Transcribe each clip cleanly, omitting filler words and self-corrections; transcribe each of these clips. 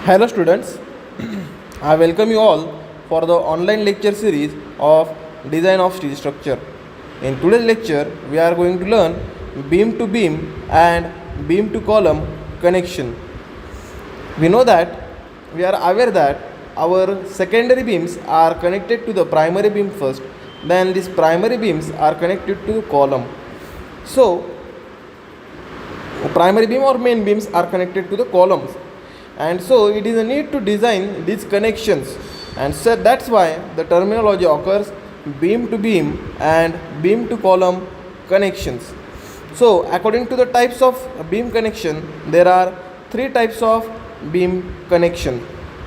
Hello students, I welcome you all for the online lecture series of Design of Steel Structure. In today's lecture, we are going to learn beam to beam and beam to column connection. We know that we are aware that our secondary beams are connected to the primary beam first, then these primary beams are connected to the column. So, primary beam or main beams are connected to the columns, and so it is a need to design these connections, and so that's why the terminology occurs beam to beam and beam to column connections. So according to the types of beam connection, there are three types of beam connection.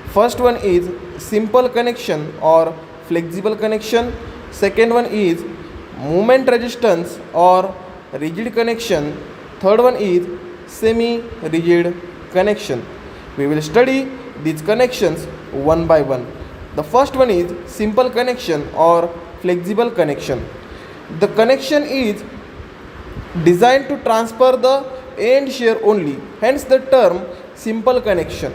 First one is simple connection or flexible connection. Second one is moment resistance or rigid connection. Third one is semi rigid connection. We will study these connections one by one. The first one is simple connection or flexible connection. The connection is designed to transfer the end shear only, hence the term simple connection.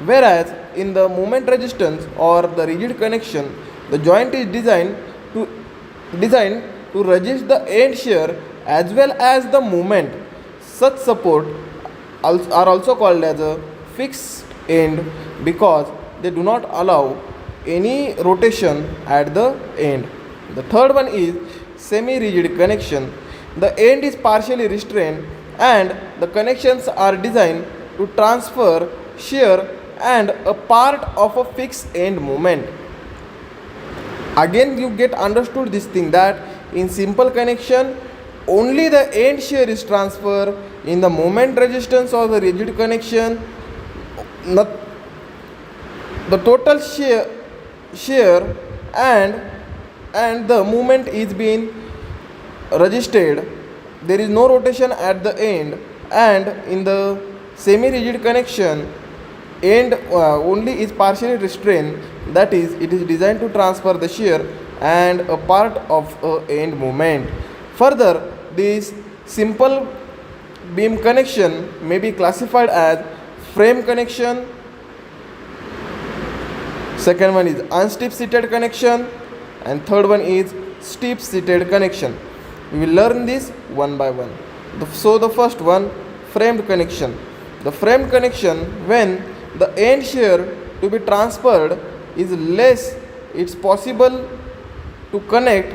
Whereas in the moment resistance or the rigid connection, the joint is designed to resist the end shear as well as the moment. Such support are also called as a fixed end because they do not allow any rotation at the end. The third one is semi-rigid connection. The end is partially restrained and the connections are designed to transfer shear and a part of a fixed end moment. Again, you get understood this thing that in simple connection only the end shear is transferred. In the moment resistance or the rigid connection, the total shear and the moment is being registered. There is no rotation at the end, and in the semi rigid connection end only is partially restrained, that is it is designed to transfer the shear and a part of a end moment. Further, this simple beam connection may be classified as frame connection. Second one is unsteep seated connection, and third one is steep seated connection. We will learn this one by one. So the first one, framed connection. The framed connection, when the end shear to be transferred is less, it's possible to connect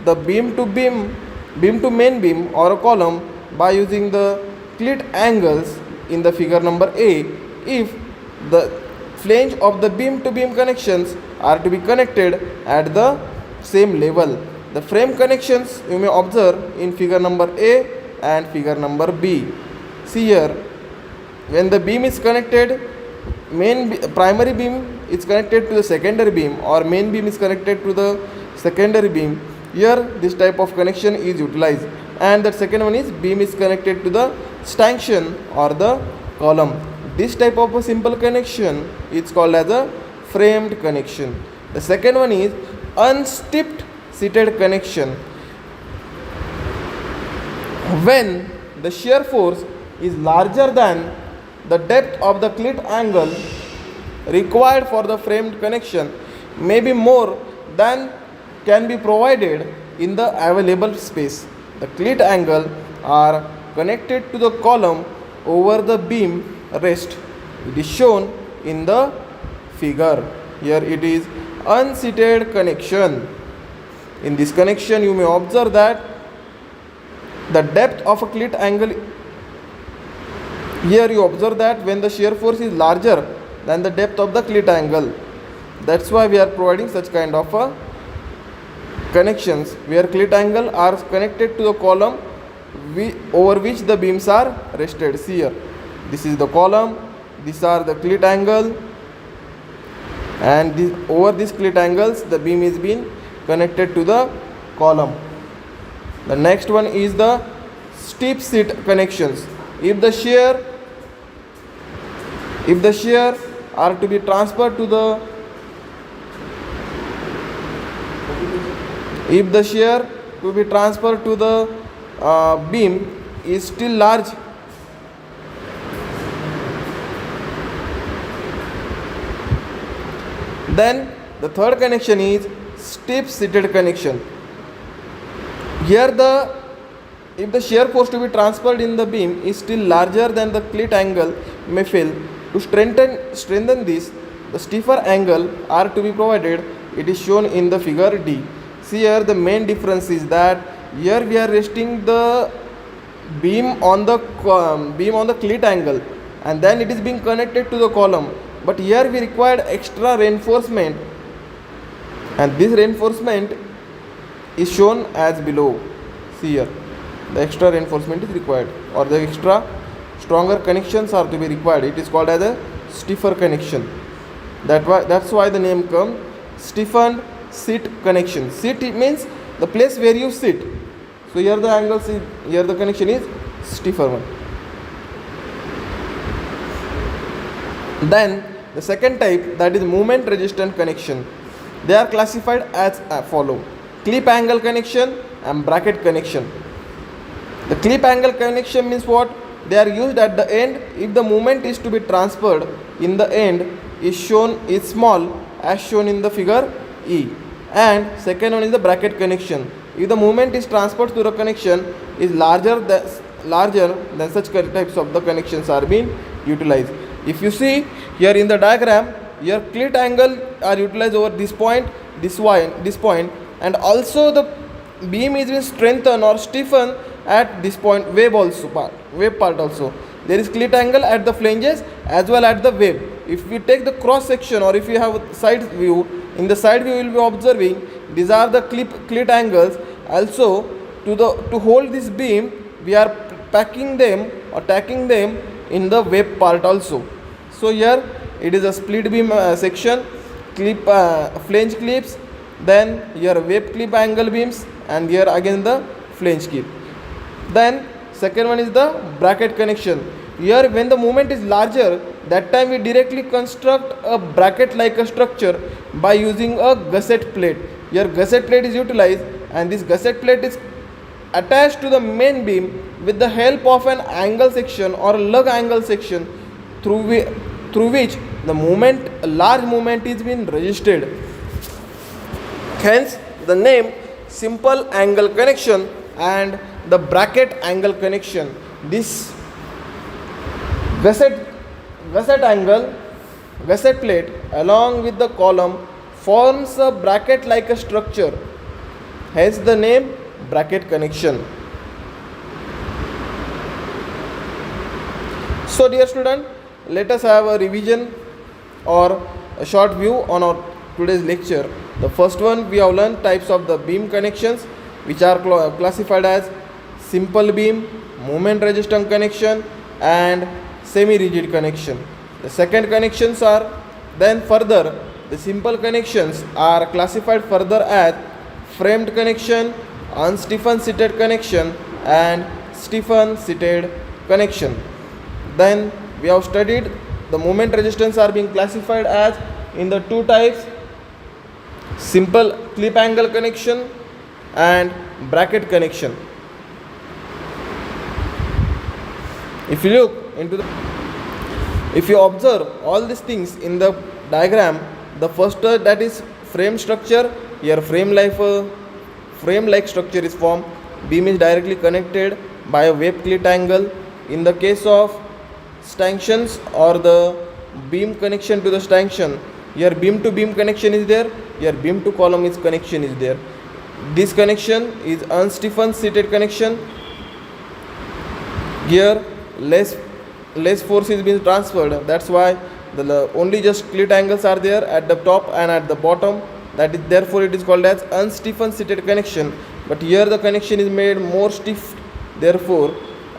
the beam to main beam or a column by using the clit angles in the figure number A if the flange of the beam to beam connections are to be connected at the same level. The frame connections you may observe in figure number A and figure number B. See here, when the beam is connected, primary beam is connected to the secondary beam or main beam is connected to the secondary beam. Here this type of connection is utilized, and the second one is beam is connected to the stanchion or the column. This type of a simple connection is called as a framed connection. The second one is unstepped seated connection. When the shear force is larger than the depth of the clit angle required for the framed connection, may be more than can be provided in the available space. The clit angle are connected to the column over the beam rest. It is shown in the figure. Here it is unseated connection. In this connection you may observe that the depth of a clit angle, here you observe that when the shear force is larger than the depth of the clit angle, that's why we are providing such kind of a connections where clit angle are connected to the column over which the beams are rested. See here, this is the column, these are the clit angle, and over these clit angles the beam is being connected to the column. The next one is the steep seat connections. If the shear are to be transferred to the beam is still large, Then the third connection is steep seated connection. Here if the shear force to be transferred in the beam is still larger than the clit angle may fail. To strengthen this, the stiffer angle are to be provided. It is shown in the figure D. See here the main difference is that here we are resting the beam on the clit angle, and then it is being connected to the column. But here we required extra reinforcement, and this reinforcement is shown as below. See here, the extra reinforcement is required, or the extra stronger connections are to be required. It is called as a stiffer connection. That's why the name comes stiffened seat connection. Seat means the place where you sit. So here the angle, here the connection is stiffer one. Then the second type, that is movement resistant connection. They are classified as follow: clip angle connection and bracket connection. The clip angle connection means what? They are used at the end if the movement is to be transferred in the end is small as shown in the figure E. And second one is the bracket connection. If the movement is transferred through the connection is larger than such types of the connections are being utilized. If you see here in the diagram, your clit angle are utilized over this point, this point, and also the beam is being strengthened or stiffened at this point, web part also. There is clit angle at the flanges as well at the web. If we take the cross section, or if you have a side view, in the side view you will be observing these are the clit angles. Also to hold this beam, we are packing them or tacking them in the web part also. So here it is a split beam section, flange clips, then here web clip angle beams, and here again the flange clip. Then second one is the bracket connection. Here when the movement is larger, that time we directly construct a bracket like a structure by using a gusset plate. Here gusset plate is utilized, and this gusset plate is attached to the main beam with the help of an angle section or lug angle section through which the large movement is being resisted. Hence the name simple angle connection and the bracket angle connection. This gusset plate along with the column forms a bracket like a structure. Hence the name bracket connection. So dear student, let us have a revision or a short view on our today's lecture. The first one, we have learned types of the beam connections, which are classified as simple beam, movement resistant connection, and semi-rigid connection. The second connections are then further, the simple connections are classified further as framed connection, unstiffened seated connection, and stiffened seated connection. Then we have studied the movement resistance are being classified as in the two types: simple clip angle connection and bracket connection. If you observe all these things in the diagram, the first that is frame structure. Here frame like structure is formed. Beam is directly connected by a web clit angle. In the case of stanchions or the beam connection to the stanchion, here beam to beam connection is there, here beam to column connection is there. This connection is unstiffened seated connection. Here less force is being transferred. That's why the only just clit angles are there at the top and at the bottom. Therefore it is called as unstiffened seated connection. But here the connection is made more stiff. Therefore,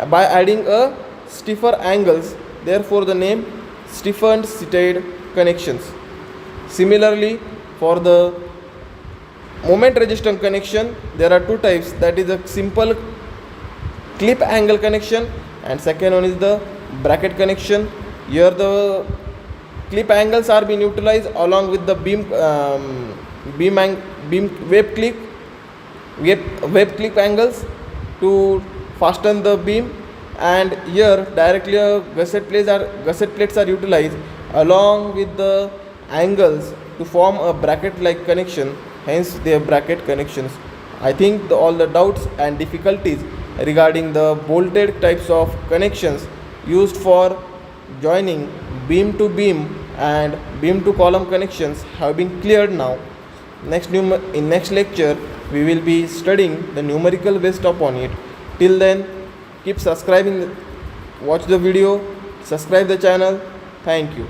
by adding a stiffer angles, therefore the name stiffened seated connections. Similarly, for the moment resistant connection, there are two types. That is a simple clip angle connection, and second one is the bracket connection. Here the clip angles are being utilized along with the web clip angles to fasten the beam, and here directly gusset plates are utilized along with the angles to form a bracket like connection, hence they are bracket connections. I think all the doubts and difficulties regarding the bolted types of connections used for joining beam to beam and beam to column connections have been cleared now. In next lecture we will be studying the numerical based upon it. Till then, keep subscribing, watch the video, subscribe the channel. Thank you.